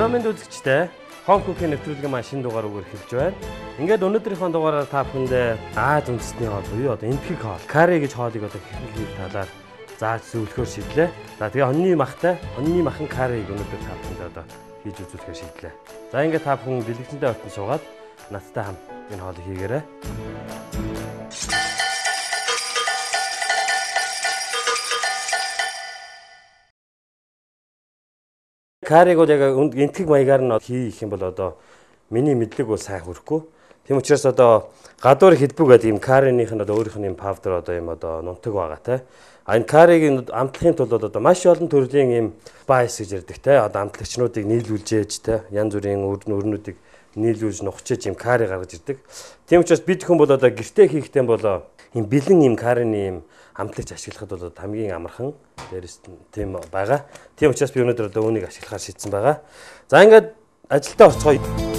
Орон минь үзэгчтэй Home Cooking нэвтрүүлгийн маань шинэ дугаар өгөр эхэлж байна. Ингээд өнөөдрийнхөө дугаараар та бүхэнд Аз үндэстний хоол буюу одоо энтхэг хоол, карри гэж хоолыг одоо хэрхэн талаар зааж зөвлөхөөр шийдлээ. За тэгээ онны махан карриг өнөөдөр та бүхэнд одоо хийж үзүүлэхээр шийдлээ. За ингээд та бүхэн бэлэгцэнтэй ойтон суугаад надтай хамт энэ хоолыг хийгээрэй. Карриг бол яг энтхэг маягаар нь хийх юм бол одоо миний мэдлэг бол сайн хүрэхгүй. Тийм учраас одоо гадуур хэлбэг гэдэг ийм карриных нь одоо өөрийнх нь ийм павдер одоо ийм одоо нунтаг байгаа те. А энэ карриг амтлахын тулд одоо маш олон төрлийн ийм спайс гэж ярьдаг те. Одоо амтлагчнуудыг нийлүүлж ээж те. Янз бүрийн өрнүүдийг нийлүүлж нухчиж ийм карри гаргаж ирдэг. Тийм учраас бид хүн бол одоо гэртээ хийхдээ бол ийм бэлэн ийм каррины ийм амтлагч ашиглахад бол хамгийн амархан дээрээс тийм байгаа. Тийм учраас би өнөөдөр одоо үүнийг ашиглахаар шийдсэн байгаа. За ингээд ажилдаа орцгоё.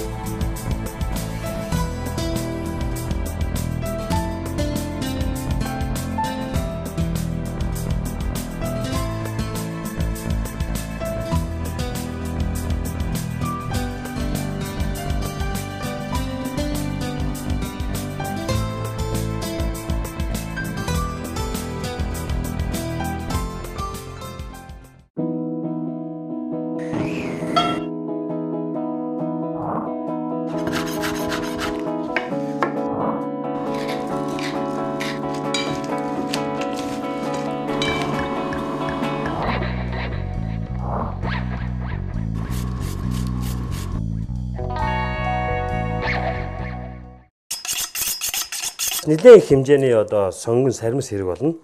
Нэлээд их хэмжээний одоо сонгон сармис хэрэг болно.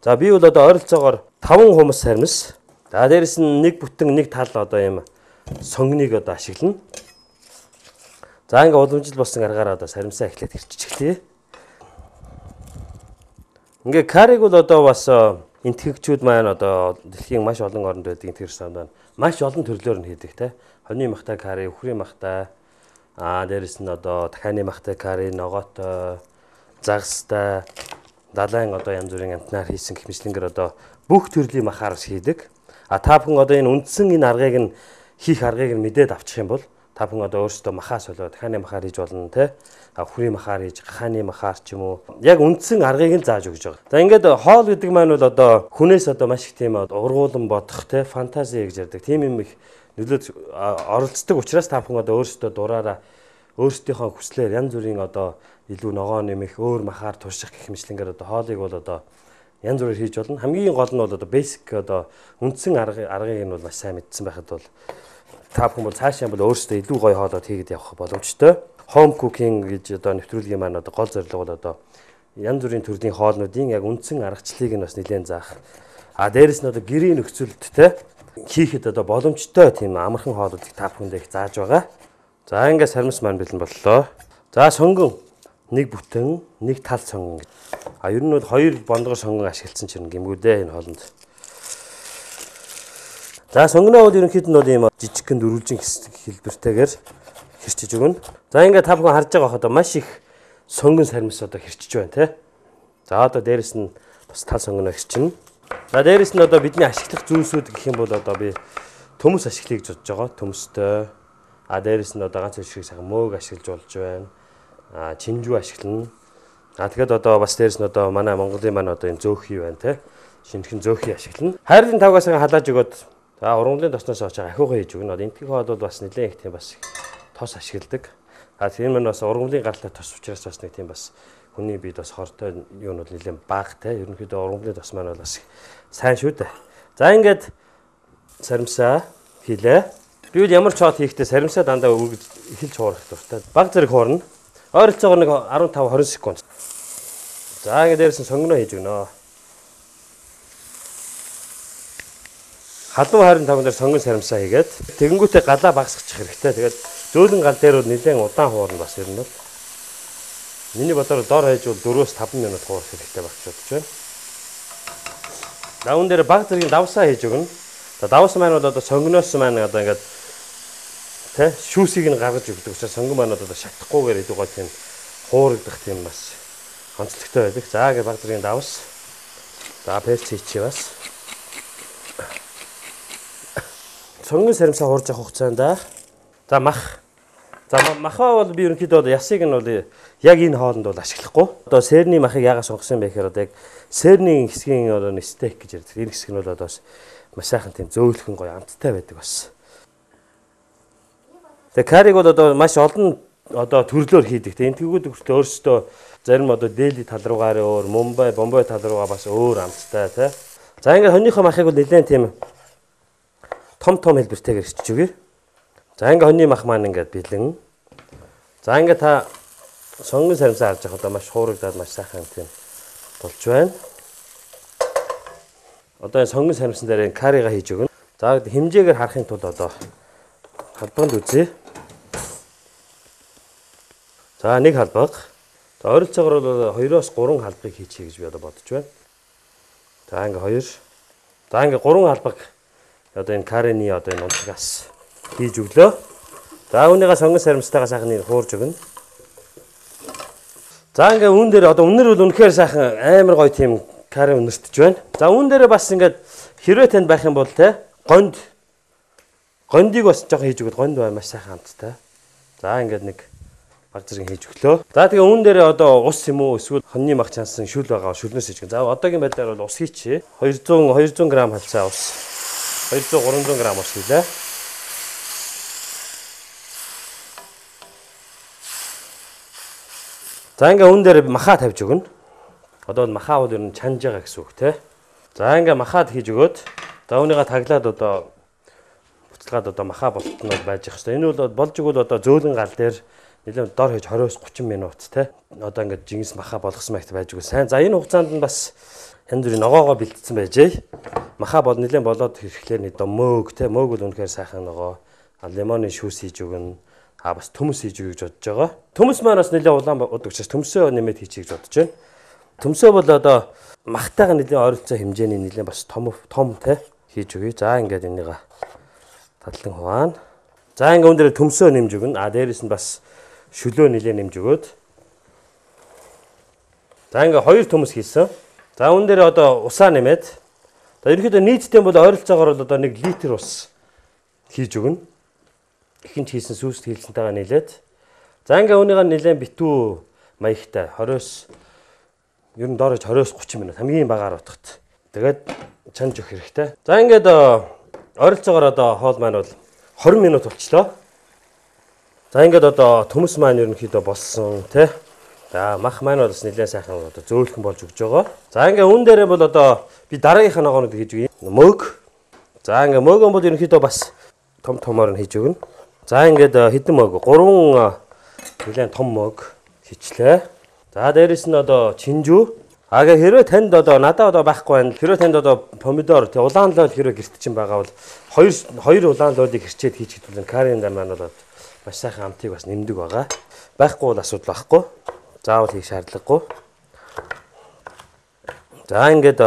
За би бол одоо ойролцоогоор 5 хумс сармис. За дээрэс нь нэг бүтэн нэг тал одоо ийм сонгоныг одоо ашиглана. За ингээ уламжил болсон аргаараа одоо сармисаа эхлээд хэрччихлээ. Ингээ карриг бол одоо бас энтхэгчүүд маань одоо дэлхийн маш олон оронд байдаг энтхэр сандаа маш олон төрлөөр нь хийдэг те. Хоньны махтай карри, үхрийн махтай, дээрэс нь одоо дахианы махтай карри, ногоотой, загстай, далайн одоо янз бүрийн амтнаар хийсэн гэх мэтлэнгээр одоо бүх төрлийн махаар хийдэг. Та бүхэн одоо энэ үндсэн энэ аргыг нь хийх аргыг нь мэдээд авчих юм бол та бүхэн одоо өөрсдөө махаас болоод дахианы махаар хийж болно те. Үхрийн махаар хийж, гахааны махаар ч юм уу. Яг үндсэн аргыг нь зааж өгч байгаа. За ингээд хоол гэдэг маань бол одоо хүнээс одоо маш их тийм ургуулan бодох те, фантази гэж ярьдаг. Тийм юм их нөлөөд оролцдог учраас та бүхэн одоо өөрсдөө дураараа өөрсдийнхөө хүслээр янз бүрийн одоо илүү ногоо нэмэх, өөр махаар турших гэх мэтлэнгээр одоо хоолыг бол одоо янз бүрээр хийж болно. Хамгийн гол нь бол одоо basic одоо үндсэн аргыг нь бол маш сайн мэдсэн байхад бол та бүхэн бол цаашаа бол өөрсдөө илүү гоё хоолоод хийгээд явах боломжтой. Home cooking гэж одоо нэвтрүүлгийн маань одоо гол зорилго бол одоо янз бүрийн төрлийн хоолнуудын яг үндсэн аргачлалыг нь бас нэлээд заах. Дээрэс нь одоо гэрийн нөхцөлд те хийхэд одоо боломжтой тийм амархан хоолуудыг та бүхэндээ их зааж байгаа. За ингээд сармис маань бэлэн боллоо. За сонгон нэг бүтэн, нэг тал сонгон. Ер нь бол 2 бондгор сонгон ашигласан чинь гэмгүүдээ энэ хоолнд. За сонгоноо бол ерөнхийд нь бол ийм жижигхэн дөрвөлжин хэлбэртэйгээр хэрчиж өгнө. За ингээд та бүхэн харж байгаа одоо маш их сонгон сармис одоо хэрчиж байна те. За одоо дээрэс нь бас тал сонгоноо хэрчинэ. За дээрэс нь одоо бидний ашиглах зүйлсүүд гэх юм бол одоо би төмөс ашиглая гэж бодож байгаа. Төмөстэй. Дээрэс нь одоо ганц шиг сайхан мөөг ашиглаж болж байна. Чинжүү ашиглана. Тэгэхээр одоо бас дээрэс нь одоо манай Монголын маань одоо энэ зөөхий байна те. Шинэхэн зөөхий ашиглана. Хайрлын тавгаас халааж өгөөд за ургамлын тосноос очиж ахиугаа хийж өгнө. Энтхэг хоол бол бас нэлээд их тийм бас тос ашигладаг. Тийм маань бас ургамлын гаралтай тос учраас бас нэг тийм бас хүний биед бас хортой юу нь бол нэлээд бага те. Ерөнхийдөө ургамлын тос маань бол бас сайн шүү дээ. За ингээд сармисаа хийлээ. Би бол ямар ч хоол хийхдээ сармисаа дандаа эхэлж хуурах дуртай. Баг зэрэг хуурна. Ойролцоогоор нэг 15-20 секунд. За ингээд дээрээс нь сонгоноо хийж өгнө. Халуун 25 дээр сонгон сармисаа хийгээд тэгэнгүүтээ галаа багасгачих хэрэгтэй. Тэгээд зөөлөн гал дээр бол нэлээд удаан хуурна бас ер нь бол. Миний бодоор дор хаяж бол 4-5 минут хуурах хэрэгтэй багч бодож байна. Даун дээр баг зэргийн давсаа хийж өгнө. Давс маань бол одоо сонгоноос маань одоо ингээд тэ шүүсийг нь гаргаж өгдөг учраас сонгон маань одоо шатахгүйгээр илүү гоо тийм хуурагдах тийм бас онцлогтой байдаг. За ингээд баг зэргийн давс. За перц хийчихье бас. сонгон саримсаа хуурж авах хугацаанд за мах. За махаа бол би ерөнхийдөө ясыг нь бол яг энэ хоолнд бол ашиглахгүй. Одоо сэрний махыг яагаад сонгосон бэ гэхээр одоо яг сэрний хэсгийн одоо стейк гэж ярьдаг. Энэ хэсэг нь бол одоо маш сайхан тийм зөөлхөн гоё амттай байдаг бас. Тэгээ кариг бол одоо маш олон одоо төрлөөр хийдэг. Энэ тэгвэл өөртөө өөрсдөө зарим одоо Дели тал руугаар өөр, Мумбай, Бомбай тал руугаа бас өөр амттай тий. За ингээд хоньныхоо махыг бол нэлээд тийм том хэлбэртэйгээр ирчиж өгье. За ингээд хоньны мах маань ингээд бэлэн. За ингээд та сонгон саримсаа харж байгаа одоо маш хуурагдаад маш сайхан тийм болж байна. Одоо сонгон саримсан дээр карига хийж өгнө. За хэмжээгээр харахын тулд одоо халбаганд үзье. За нэг халбаг. За ойролцоогоор бол 2-оос 3 халбагыг хийчихье гэж би одоо бодож байна. За ингээ 2. За ингээ 3 халбаг одоо энэ карины одоо энэ унтгаас хийж өглөө. За үүнийгээ сонгон саримстайгаа сайхан хуурж өгнө. За ингээ үүн дээр одоо үнэр бол үнэхээр сайхан амар гоё тийм карри үнэртэж байна. За үүн дээр бас ингээд хэрвээ танд байх юм бол те гондыг бас жоохон хийж өгöd гонд бай маш сайхан хамттай. За ингээд нэг баг зэрэг хийж өглөө. За тэгээ үүн дээр одоо ус юм уу эсвэл хоньны мах чансан шүл байгаа шүлнөөс хийж гэн. За одоогийн байдлаар бол ус хийчихье. 200 г халцаа ус. 200 300 г ус хийлээ. За ингээ үүн дээр махаа тавьж өгнө. Одоо махаа бол ер нь чанж байгаа гэсэн үг те. За ингээ махаад хийж өгөөд за үүнийгээ таглаад одоо буцалгаад одоо махаа болтнод байж их хэвээр. Энэ бол болж өгвөл одоо зөөлөн гал дээр нэлээд дор хэж 20-30 минут те. Одоо ингээд жингис махаа болгосон мэт байж өгөө сайн. За энэ хугацаанд нь бас янз бүрийн ногоогоо бэлдсэн байжээ. Махаа бол нэлээд болоод ирэхлээр нэг мөөг те. Мөөг бол үнэхээр сайхан ногоо. Лимоны шүүс хийж өгнө. Бас төмөс хийж өгье гэж бодож байгаа. Төмөс маань бас нэлээд улаан учраас төмсөө нэмээд хийчихье гэж бодож байна. Төмсөө бол одоо махтайгаа нэлээд ойролцоо хэмжээний нэлээд бас том те хийж өгье. За ингээд энийгээ татлан хуваана. За ингээд өндөр төмсөө нэмж өгнө. Дээрээс нь бас шөлөө нэлээд нэмж өгөөд. За ингээд 2 төмөс хийсэн. За үүн дээр одоо усаа нэмээд. За ерөнхийдөө нийтдээ бол ойролцоогоор бол одоо 1 литр ус хийж өгнө. Ихэнх хийсэн сүүст хийлсэнтэйгээ нийлээд. За ингээ үүнийгээ нэлээд битүү маягтай 20-с ер нь доорож 20-30 минут хамгийн багаар утгат. Тэгээд чанж өгөх хэрэгтэй. За ингээд ойролцоогоор одоо хоол маань бол 20 минут болчлоо. За ингээд одоо төмөс маань ерөнхийдөө болсон тий. За мах маань бол нэлээд сайхан одоо зөөлхөн болж өгч байгаа. За ингээ үүн дээрээ бол одоо би дараагийнх нь ногоонууд хийж өгье. Мөг. За ингээ мөг бол ерөнхийдөө бас томоор нь хийж өгнө. За ингээд хэдэн мөг 3 нэлээд том мөг хийчлээ. За дээрэс нь одоо чинжүү. Хэрвээ танд одоо надад одоо байхгүй байна. Хэрвээ танд одоо помидор тэг улаан лол хэрвээ гэрт чинь байгаа бол хоёр улаан лолыг хэрчээд хийж хэдүүлэн каринда маань бол маш сайхан амтыг бас нэмдэг байгаа. Байхгүй бол асуудал байхгүй. Заавал хийх шаардлагагүй. За ингээд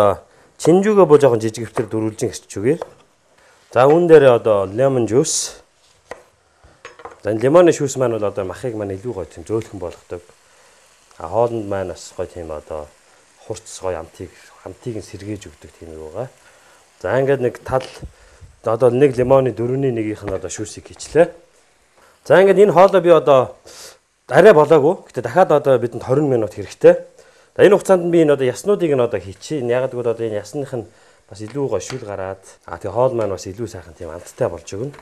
чинжүүгээ боо жоохон жижиг хөвтөр дөрвөлжин хэрчиж өгье. За үүн дээр одоо лемон жуус. За лимоны шүүс маань бол одоо махыг маань илүү гоё тийм зөөлхөн болгодог. Хоолнд маань бас гоё тийм одоо хурц гоё амтыг нь сэргээж өгдөг тийм юу байгаа. За ингээд нэг тал одоо нэг лимоны 4/1-ийнх нь одоо шүүсийг хийчлээ. За ингээд энэ хоолоо би одоо арай болоогүй. Гэтэ дахиад одоо бидэнд 20 минут хэрэгтэй. За энэ хугацаанд би энэ одоо яснуудыг нь одоо хийчихье. Яг гэвэл одоо энэ ясных нь бас илүү гоё шүл гараад тэгээ хоол маань бас илүү сайхан тийм амттай болж өгнө.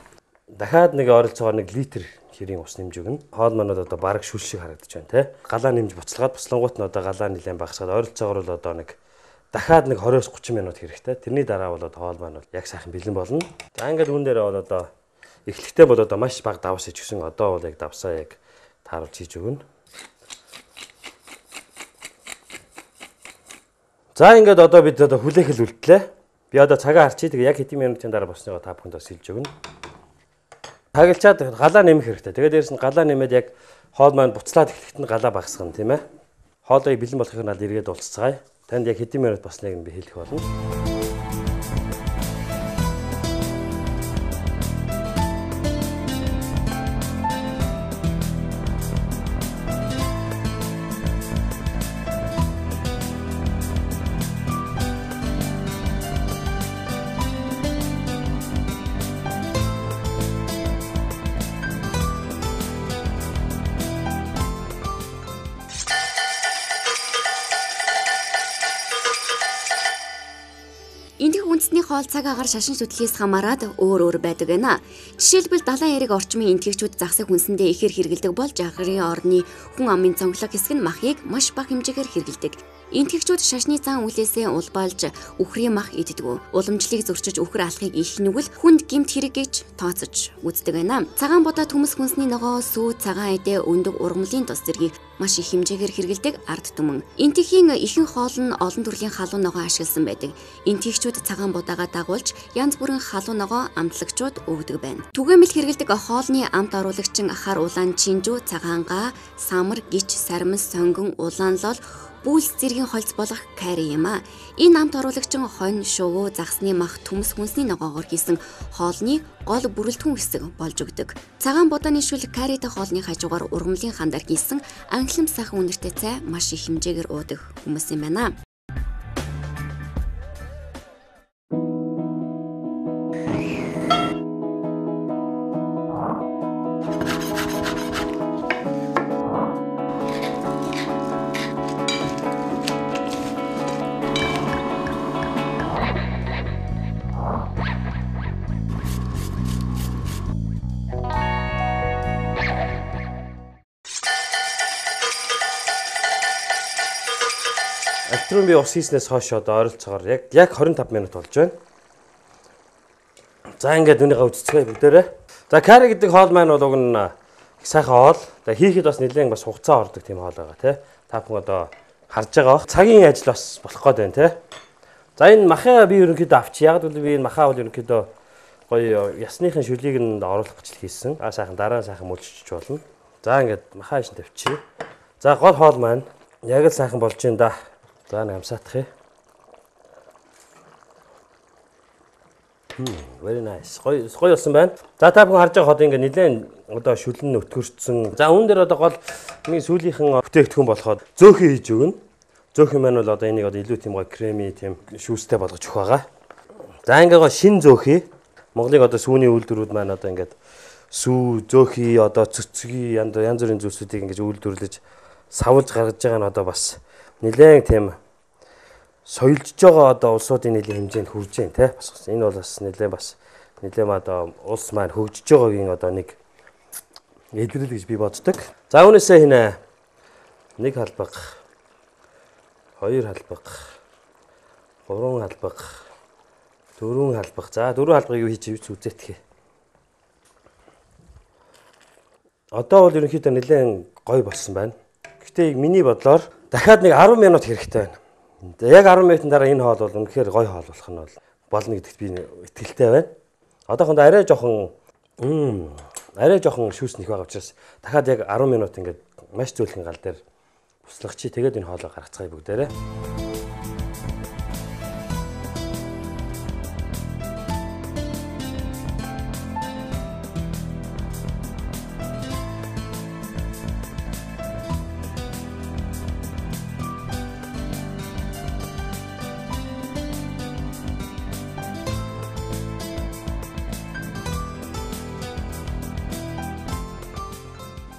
Дахиад нэг ойролцоогоор 1 литр хэрийн ус нэмж өгнө. Хоол маань одоо бараг шүл шиг харагдаж байна те. Галаа нэмж буцалгаад буслангууд нь одоо галаа нэлээд багасгаад ойролцоогоор бол одоо нэг дахиад нэг 20-30 минут хэрэгтэй. Тэрний дараа бол одоо хоол маань бол яг сайхан бэлэн болно. За ингээд үүн дээр бол одоо эхлэхдээ бол одоо маш бага давс хийж гисэн. Одоо бол яг давсаа яг тааруулж хийж өгнө. За ингээд одоо бид одоо хүлээхэл үлдлээ. Би одоо цагаа харчий. Тэгээ яг хэдэн минутын дараа болсныгоо та бүхэнд бас хэлж өгнө. Таглчаад галаа нэмэх хэрэгтэй. Тэгээд дээрэс нь галаа нэмээд яг хоол маань буцлаад эхлэхэд нь галаа багасгана тийм ээ. Хоолыг бэлэн болохыг надад эргээд уулзцгаая. Танд яг хэдэн минут болсныг нь би хэлэх болно. үндэсний хоол цаг агаар шашин шүтлгээс хамаарат өөр байдаг байна. Жишээлбэл далайн эрэг орчмын энтгэгчүүд засаг хүнсэндээ ихээр хэрэгэлдэг бол жагрын орны хүн амын цонхлог хэсэг нь махыг маш бага хэмжээгээр хэрэгэлдэг. Энтгэгчүүд шашны цаан үлээсээ улбаалж үхрийн мах иддэг. Уламжлалыг зөрчиж үхэр алхахыг их нүгэл хүнд гэмт хэрэг гэж тооцож үздэг байна. Цагаан будаа төмс хүнсний ногоо, сүү, цагаан эдээ, өндөг ургамлын тос зэргийг маш их хэмжээгээр хэрэгэлдэг ард түмэн. Энтхийн ихэнх хоол нь олон төрлийн халуун ногоо ашигласан байдаг. Энтгийгчүүд цагаан будаагаа дагуулж янз бүрийн халуун ногоо амтлагчууд өгдөг байна. Түгээмэл хэрэгэлдэг хоолны амт оруулагчин хар улаан чинжүү, цагаангаа, самар, гич, сармис, сонгон, улаан лол бүүлс зэргийн холц болох карри юм а. Энэ амт оруулагчин хонь, шувуу, загсны мах, төмс хүнсний ногоогоор хийсэн хоолны гол бүрэлдэхүүн хэсэг болж өгдөг. Цагаан будааны шүлэг карритэй хоолны хажуугаар ургамлын хандар хийсэн анхлам сайхан үнэртэй цай маш их хэмжээгээр уудаг хүмүүс юм байна. Актрын би ус хийснээс хойш одоо ойролцоогоор яг 25 минут болж байна. За ингээд үнийгээ үзцгээе бүгдээрээ. За карри гэдэг хоол маань бол уг нь их сайхан хоол. За хийхэд бас нэлээд бас хугацаа ордог тийм хоол байгаа тий. Та бүхэн одоо харж байгаа бох. Цагийн ажил бас болох гээд байна тий. За энэ махаа би ерөнхийдөө авчи. Яг л би энэ махаа бол ерөнхийдөө гоё ясныхын шүлийг нь оруулах гэж хийсэн. Сайхан дараа сайхан мөлжчих болно. За ингээд махаа ишин тавьчих. За гол хоол маань яг л сайхан болж байна да. За намсаатах. Very nice. Гоё болсон байна. За та бүхэн харж байгаа хот ингээ нэлээд одоо шүлэн өтгөрцсөн. За үүн дээр одоо гол миний сүүлийнхэн бүтээгдэхүүн болоход зөөхий хийж өгнө. Зөөхий маань бол одоо энийг одоо илүү тийм гоё креми тийм шүүстэй болгож өгөх байгаа. За ингээ гоё шин зөөхий. Монголын одоо сүүний үйлдвэрүүд маань одоо ингээд сүү, зөөхий одоо цэцгий янз бүрийн зүйлсүүдийг ингэж үйлдвэрлэж савлж гаргаж байгаа нь одоо бас нэлээд тийм соёлжж байгаа одоо улсуудын нэлийн хэмжээнд хүрж байна те. Бас энэ бол бас нэлээд одоо улс маань хөгжиж байгаагийн одоо нэг илрэл гэж би боддог. За үүнээсээ хийнэ 1 халбаг, 2 халбаг, 3 халбаг, 4 халбаг. За 4 халбагыг юу хийж үзээтгэе. Одоо бол ерөнхийдөө нэлээд гоё болсон байна. Гэхдээ миний бодлоор дахиад нэг 10 минут хэрэгтэй байна. Яг 10 минутын дараа энэ хоол бол үнэхээр гоё хоол болох нь болно гэдэгт би итгэлтэй байна. Одоохондоо арай жоохон шүүс нэх байгаа учраас дахиад яг 10 минут ингээд маш зөөлхөн гал дээр буслах чи тэгээд энэ хоолоо гаргацгаая бүгдээрээ.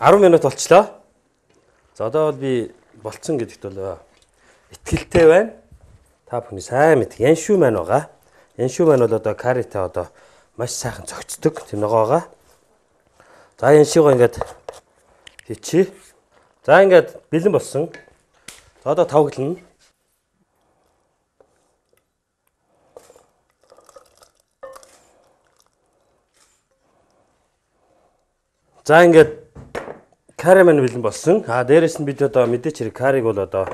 10 минут болчлоо. За одоо бол би болцсон гэдэгт бол итгэлтэй байна. Та бүхний сайн мэд. Яншүү маань байгаа. Яншүү маань бол одоо карритай одоо маш сайхан цогцдог тэр ногоогоо. За яншүүгоо ингээд хийчихье. За ингээд бэлэн болсон. За одоо тавглана. За ингээд карри маань бэлэн болсон. Дээрээс нь бид одоо мэдээч хэрэг карриг бол одоо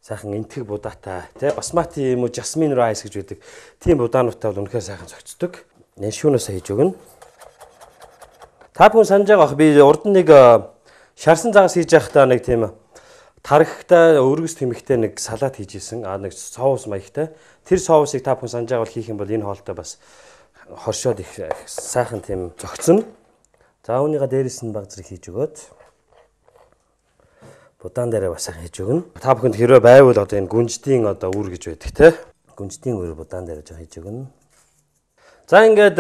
сайхан энтэг будаатай тий басмати юм уу жасмин райс гэж байдаг. Тийм будаануудтай бол үнэхээр сайхан цогцдог. Яншүүнөөсөө хийж өгнө. Та бүхэн санаж байгаа бах би урд нь нэг шарсан загас хийж байхдаа нэг тийм тархтай өргөс тэмэгтэй нэг салат хийж исэн. Нэг соус маягтай. Тэр соусыг та бүхэн санаж байгаа бол хийх юм бол энэ хоолтой бас хоршоод их сайхан тийм зогцно. За үүнийга дээрээс нь баг зэрэг хийж өгөөд будаан дээрээ бас хийж өгнө. Та бүхэнд хэрвээ байвал одоо энэ гүнждийн одоо үр гэж байдаг те. Гүнждийн үр будаан дээрээ жоо хийж өгнө. За ингээд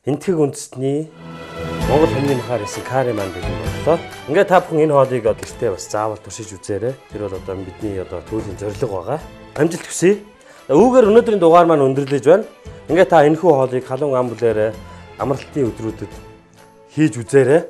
энтгэг үндэстний Монгол хүмүүний махаар хийсэн карри маань бэлэн боллоо. Ингээд та бүхэн энэ хоолыг гэртээ бас заавал туршиж үзээрэй. Тэр бол одоо бидний одоо түүхийн зорилго байгаа. Амжилт хүсье. Үүгээр өнөөдрийн дугаар маань өндөрлөж байна. Ингээ та энэхүү хоолыг халуун ам бүлээрээ амралтын өдрүүдэд хийж үзээрэй.